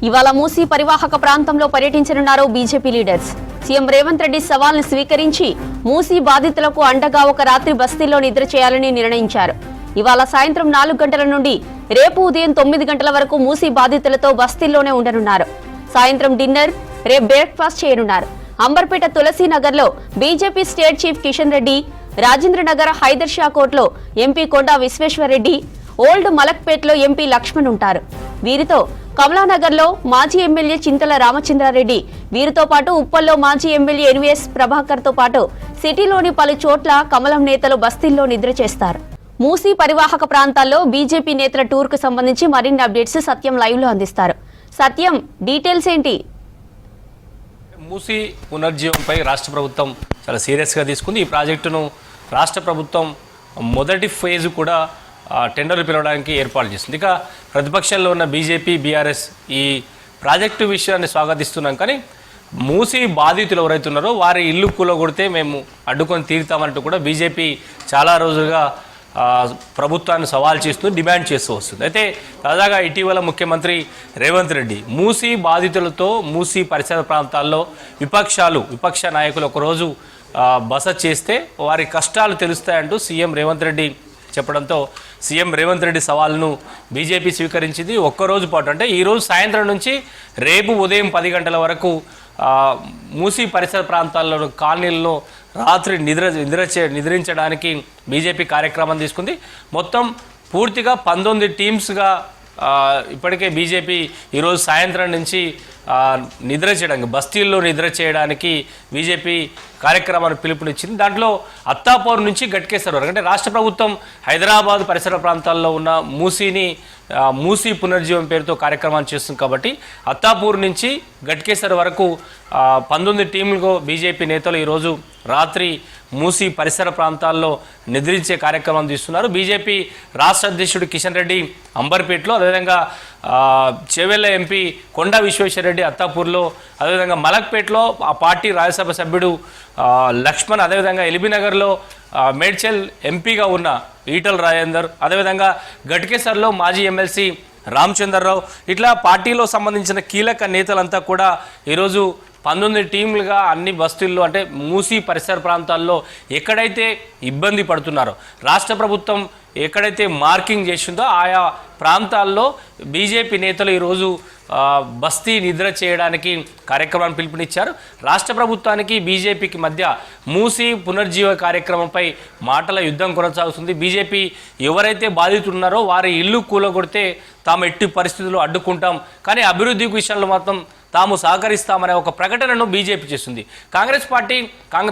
ఇవాళ మూసీ పరివాహక ప్రాంతంలో పర్యటించనున్నారు BJP leaders. CM Revanth Reddy సవాల్ను స్వీకరించి మూసీ బాధితులకు అండగా ఒక రాత్రి బస్తీల్లో నిద్ర చేయాలని నిర్ణయించారు. ఇవాళ సాయంత్రం 4 గంటల నుండి రేపు ఉదయం 9 గంటల వరకు మూసీ బాధితులతో బస్తీల్లోనే ఉండనున్నారు. సాయంత్రం డిన్నర్, రేపు బ్రేక్ఫాస్ట్ చేయనున్నారు. అంబర్పేట తులసీనగర్లో BJP state chief Kishan Reddy, Rajendranagar Hyder Shah కోట్లో ఎంపీ కొండా విశ్వేశ్వరరెడ్డి, ఓల్డ్ మలక్పేట్లో ఎంపీ లక్ష్మణ్ ఉంటారు. వీరితో కమలానగర్లో మాజీ ఎమ్మెల్యే చింతల రామచంద్రారెడ్డి, వీరితో పాటు ఉప్పల్లో మాజీ ఎమ్మెల్యే ఎన్వీఎస్ ప్రభాకర్తో పాటు సిటీలోని పలు చోట్ల కమలం నేతలు బస్తీల్లో నిద్ర చేస్తారు. మూసీ పరివాహక ప్రాంతాల్లో బీజేపీ నేతల టూర్కు సంబంధించి మరిన్ని అప్డేట్స్ సత్యం లైవ్ లో అందిస్తారు. సత్యం, డీటెయిల్స్ ఏంటి? మూసీ పునర్జీవంపై రాష్ట్ర ప్రభుత్వం చాలా సీరియస్గా తీసుకుంది. ఈ ప్రాజెక్టును రాష్ట్ర ప్రభుత్వం మొదటి ఫేజ్ కూడా టెండర్లు పిలవడానికి ఏర్పాటు చేస్తుంది. ఇక ప్రతిపక్షంలో ఉన్న బీజేపీ, బీఆర్ఎస్ ఈ ప్రాజెక్టు విషయాన్ని స్వాగతిస్తున్నాం. కానీ మూసీ బాధితులు ఎవరైతే ఉన్నారో వారి ఇల్లు కూలగొడితే మేము అడ్డుకొని తీరుతామంటూ కూడా బీజేపీ చాలా రోజులుగా ప్రభుత్వాన్ని సవాల్ చేస్తూ డిమాండ్ చేస్తూ వస్తుంది. అయితే తాజాగా ఇటీవల ముఖ్యమంత్రి రేవంత్ రెడ్డి మూసీ బాధితులతో మూసీ పరిసర ప్రాంతాల్లో విపక్ష నాయకులు ఒకరోజు బస చేస్తే వారి కష్టాలు తెలుస్తాయంటూ సీఎం రేవంత్ రెడ్డి చెప్పడంతో సీఎం రేవంత్ రెడ్డి సవాల్ను బీజేపీ స్వీకరించింది. ఒక్కరోజు పాటు అంటే ఈరోజు సాయంత్రం నుంచి రేపు ఉదయం 10 గంటల వరకు మూసీ పరిసర ప్రాంతాల్లో కాలనీల్లో రాత్రి నిద్రించడానికి బీజేపీ కార్యక్రమం తీసుకుంది. మొత్తం పూర్తిగా 19 టీమ్స్గా ఇప్పటికే బీజేపీ ఈరోజు సాయంత్రం నుంచి బస్తీల్లో నిద్ర చేయడానికి బీజేపీ కార్యక్రమాన్ని పిలుపునిచ్చింది. దాంట్లో అత్తాపూర్ నుంచి గట్కేసర్ వరకు అంటే రాష్ట్ర ప్రభుత్వం హైదరాబాద్ పరిసర ప్రాంతాల్లో ఉన్న మూసీ పునర్జీవం పేరుతో కార్యక్రమాన్ని చేస్తుంది. కాబట్టి అత్తాపూర్ నుంచి గట్కేసర్ వరకు 19 టీంలకు బీజేపీ నేతలు ఈరోజు రాత్రి మూసీ పరిసర ప్రాంతాల్లో నిద్రించే కార్యక్రమం తీస్తున్నారు. బీజేపీ రాష్ట్ర అధ్యక్షుడు కిషన్ రెడ్డి అంబర్పేటలో, అదేవిధంగా చేవెళ్ల ఎంపీ కొండా విశ్వేశ్వరరెడ్డి అత్తాపూర్లో, అదేవిధంగా మలక్పేటలో ఆ పార్టీ రాజ్యసభ సభ్యుడు లక్ష్మణ్, అదేవిధంగా ఎల్బీనగర్లో మేడ్చల్ ఎంపీగా ఉన్న ఈటల రాజేందర్, అదేవిధంగా గట్కేసర్లో మాజీ ఎమ్మెల్సీ రామచంద్రరావు, ఇట్లా పార్టీలో సంబంధించిన కీలక నేతలంతా కూడా ఈరోజు 19 టీంలుగా అన్ని బస్తీల్లో అంటే మూసీ పరిసర ప్రాంతాల్లో ఎక్కడైతే ఇబ్బంది పడుతున్నారో రాష్ట్ర ప్రభుత్వం ఎక్కడైతే మార్కింగ్ చేసిందో ఆయా ప్రాంతాల్లో బీజేపీ నేతలు ఈరోజు బస్తీ నిద్ర చేయడానికి కార్యక్రమాన్ని పిలుపునిచ్చారు. రాష్ట్ర ప్రభుత్వానికి బీజేపీకి మధ్య మూసీ పునర్జీవ కార్యక్రమంపై మాటల యుద్ధం కొనసాగుతుంది. బీజేపీ ఎవరైతే బాధితున్నారో వారి ఇల్లు కూలగొడితే తాము ఎట్టి పరిస్థితుల్లో అడ్డుకుంటాం, కానీ అభివృద్ధి విషయంలో మాత్రం తాము సహకరిస్తామనే ఒక ప్రకటనను బీజేపీ చేస్తుంది. కాంగ్రెస్ పార్టీ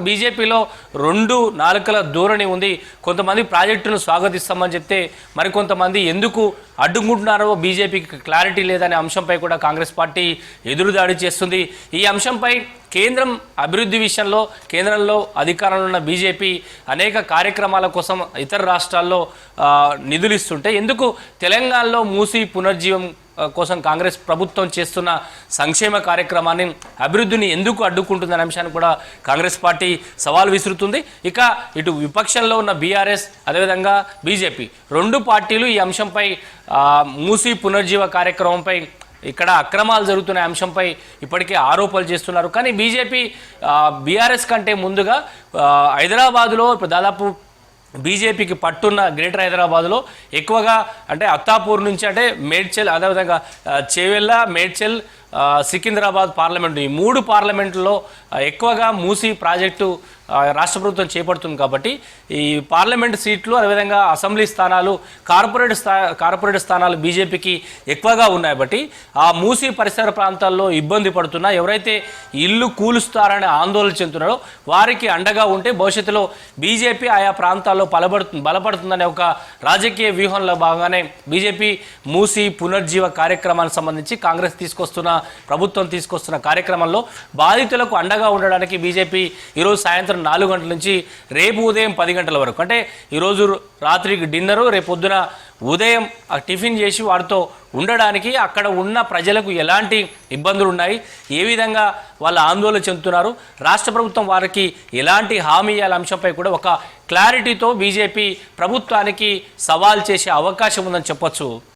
బీజేపీలో 2 నాలుకల ధోరణి ఉంది. కొంతమంది ప్రాజెక్టును స్వాగతిస్తామని చెప్తే మరికొంతమంది ఎందుకు అడ్డుకుంటున్నారో బీజేపీకి క్లారిటీ లేదనే అంశంపై కూడా కాంగ్రెస్ పార్టీ ఎదురుదాడి చేస్తుంది. ఈ అంశంపై కేంద్రం అభివృద్ధి విషయంలో కేంద్రంలో అధికారంలో ఉన్న బీజేపీ అనేక కార్యక్రమాల కోసం ఇతర రాష్ట్రాల్లో నిధులు ఇస్తుంటే ఎందుకు తెలంగాణలో మూసీ పునర్జీవం కోసం కాంగ్రెస్ ప్రభుత్వం చేస్తున్న సంక్షేమ కార్యక్రమాన్ని అభివృద్ధిని ఎందుకు అడ్డుకుంటుందనే అంశాన్ని కూడా కాంగ్రెస్ పార్టీ సవాల్ విసురుతుంది. ఇక ఇటు విపక్షంలో ఉన్న బీఆర్ఎస్ అదేవిధంగా బీజేపీ 2 పార్టీలు ఈ అంశంపై మూసీ పునర్జీవ కార్యక్రమంపై ఇక్కడ అక్రమాలు జరుగుతున్న అంశంపై ఇప్పటికే ఆరోపణలు చేస్తున్నారు. కానీ బీజేపీ బీఆర్ఎస్ కంటే ముందుగా హైదరాబాదులో దాదాపు బీజేపీకి పట్టున్న గ్రేటర్ హైదరాబాద్లో ఎక్కువగా అంటే అత్తాపూర్ నుంచి అంటే మేడ్చల్, అదేవిధంగా చేవెళ్ళ, మేడ్చల్, సికింద్రాబాద్ పార్లమెంటు ఈ 3 పార్లమెంట్లో ఎక్కువగా మూసీ ప్రాజెక్టు రాష్ట్ర ప్రభుత్వం చేపడుతుంది. కాబట్టి ఈ పార్లమెంట్ సీట్లు అదేవిధంగా అసెంబ్లీ స్థానాలు కార్పొరేట్ స్థానాలు బీజేపీకి ఎక్కువగా ఉన్నాయి. బట్టి ఆ మూసీ పరిసర ప్రాంతాల్లో ఇబ్బంది పడుతున్నా ఎవరైతే ఇల్లు కూలుస్తారని ఆందోళన చెందుతున్నారో వారికి అండగా ఉంటే భవిష్యత్తులో బీజేపీ ఆయా ప్రాంతాల్లో బలపడుతుందనే ఒక రాజకీయ వ్యూహంలో భాగంగానే బీజేపీ మూసీ పునర్జీవ కార్యక్రమానికి సంబంధించి ప్రభుత్వం తీసుకొస్తున్న కార్యక్రమంలో బాధితులకు అండగా ఉండడానికి బీజేపీ ఈరోజు సాయంత్రం 4 గంటల నుంచి రేపు ఉదయం 10 గంటల వరకు అంటే ఈరోజు రాత్రికి డిన్నరు, రేపు పొద్దున ఉదయం టిఫిన్ చేసి వారితో ఉండడానికి అక్కడ ఉన్న ప్రజలకు ఎలాంటి ఇబ్బందులు ఉన్నాయి, ఏ విధంగా వాళ్ళ ఆందోళన చెందుతున్నారు, రాష్ట్ర ప్రభుత్వం వారికి ఎలాంటి హామీ ఇవ్వాల అంశంపై కూడా ఒక క్లారిటీతో బీజేపీ ప్రభుత్వానికి సవాల్ చేసే అవకాశం ఉందని చెప్పొచ్చు.